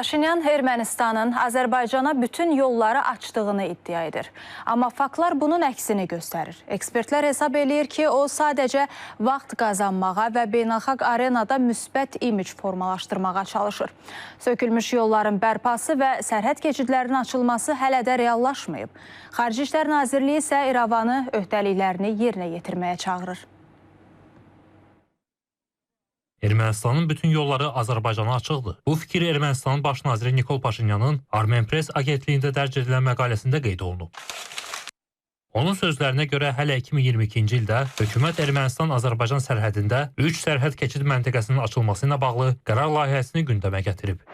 Paşinyan Ermənistanın Azərbaycana bütün yolları açdığını iddia edir. Amma faktlar bunun əksini göstərir. Ekspertlər hesab eləyir ki, o sadəcə vaxt qazanmağa və beynəlxalq arenada müsbət imic formalaşdırmağa çalışır. Sökülmüş yolların bərpası və sərhəd keçidlərinin açılması hələ də reallaşmayıb. Xarici İşlər Nazirliyi isə İrəvanı öhdəliklərini yerinə yetirməyə çağırır. Ermənistanın bütün yolları Azərbaycana açıqdır. Bu fikir Ermənistanın baş naziri Nikol Paşinyanın Armenpress agentliyində dərc edilən məqaləsində qeyd olunub. Onun sözlərinə görə hələ 2022-ci ildə hökumət Ermənistan-Azərbaycan sərhədində 3 sərhəd keçid məntəqəsinin açılması ilə bağlı qərar layihəsini gündəmə gətirib.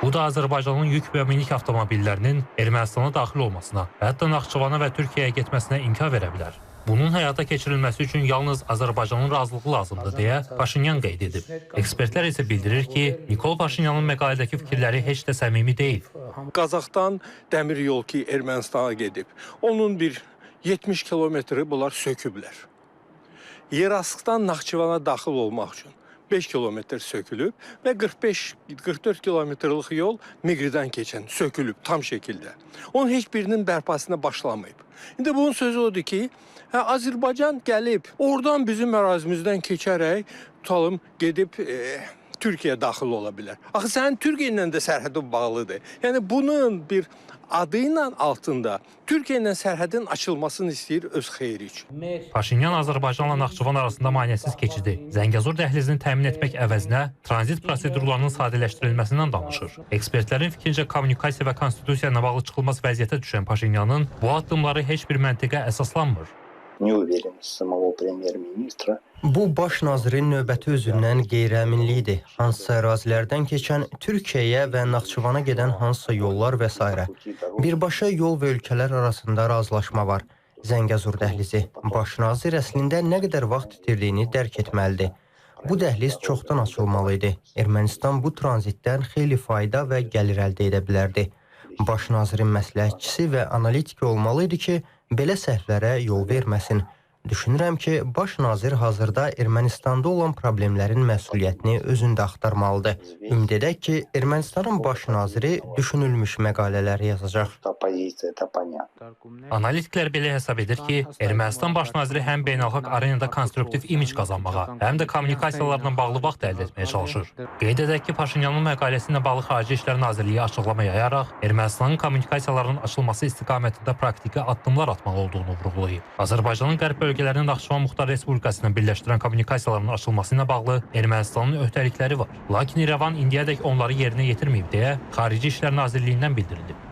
Bu da Azərbaycanın yük və minik avtomobillərinin Ermənistana daxil olmasına, hətta Naxçıvana və Türkiyəyə getməsinə imkan verə bilər. Bunun həyata keçirilməsi üçün yalnız Azərbaycanın razılığı lazımdır, deyə Paşinyan qeyd edib. Ekspertlər isə bildirir ki, Nikol Paşinyanın məqalədəki fikirləri heç də səmimi deyil. Qazaxdan dəmir yol ki, Ermənistana gedib. Onun bir 70 kilometri bunlar söküblər. Yerasıqdan Naxçıvana daxil olmaq üçün 5 kilometr sökülüb və 45-44 kilometrlik yol Miqridən keçən, sökülüb tam şəkildə. Onun heç birinin bərpasına başlamayıb. İndi bunun sözü odur ki, Azərbaycan gəlib, oradan bizim ərazimizdən keçərək, tutalım, gedib Türkiyə daxil ola bilər. Axı sənin Türkiyə ilə də sərhədin bağlıdır. Yəni bunun bir adı ilə altında Türkiyə ilə sərhədin açılmasını istəyir öz xeyri üçün. Paşinyan Azərbaycanla Naxçıvan arasında maneəsiz keçidi, Zəngəzur dəhlizini təmin etmək əvəzinə tranzit prosedurlarının sadələşdirilməsindən danışır. Ekspertlərin fikrincə kommunikasiya və konstitusiya ilə bağlı çıxılmaz vəziyyətə düşən Paşinyanın bu addımları heç bir məntiqə əsaslanmır. Bu baş nazirin növbəti özündən qeyri-əminliyidir. Hansısa ərazilərdən keçən Türkiyəyə və Naxçıvana gedən hansısa yollar və s. Birbaşa yol və ölkələr arasında razılaşma var. Zəngəzur dəhlizi. Baş nazir əslində nə qədər vaxt itirdiyini dərk etməlidir. Bu dəhliz çoxdan açılmalı idi. Ermənistan bu tranzitdən xeyli fayda və gəlir əldə edə bilərdi. Baş nazirin məsləhətçisi və analitiki olmalı idi ki, belə səhvlərə yol verməsin. Düşünürəm ki, baş nazir hazırda Ermənistanda olan problemlərin məsuliyyətini özündə axtarmalıdır. Ümid edək ki, Ermənistanın baş naziri düşünülmüş məqalələr yazacaq. Analitiklər belə hesab edir ki, Ermənistan baş naziri həm beynəlxalq arenada konstruktiv imic qazanmağa, həm də kommunikasiyalarla bağlı vaxt əldə etməyə çalışır. Qeyd edək ki, Paşinyanın məqaləsi ilə bağlı Xarici İşlər Nazirliyi açıqlama yayaraq, Ermənistanın kommunikasiyalarının açılması istiqamətində praktiki addımlar atmalı olduğunu vurğulayıb. Azərbaycanın qərb bölgələrini Naxçıvan Muxtar Respublikası ilə birləşdirən kommunikasiyaların açılması ilə bağlı Ermənistanın öhdəlikləri var. Lakin İrəvan indiyədək onları yerinə yetirməyib deyə Xarici İşlər Nazirliyindən bildirilib.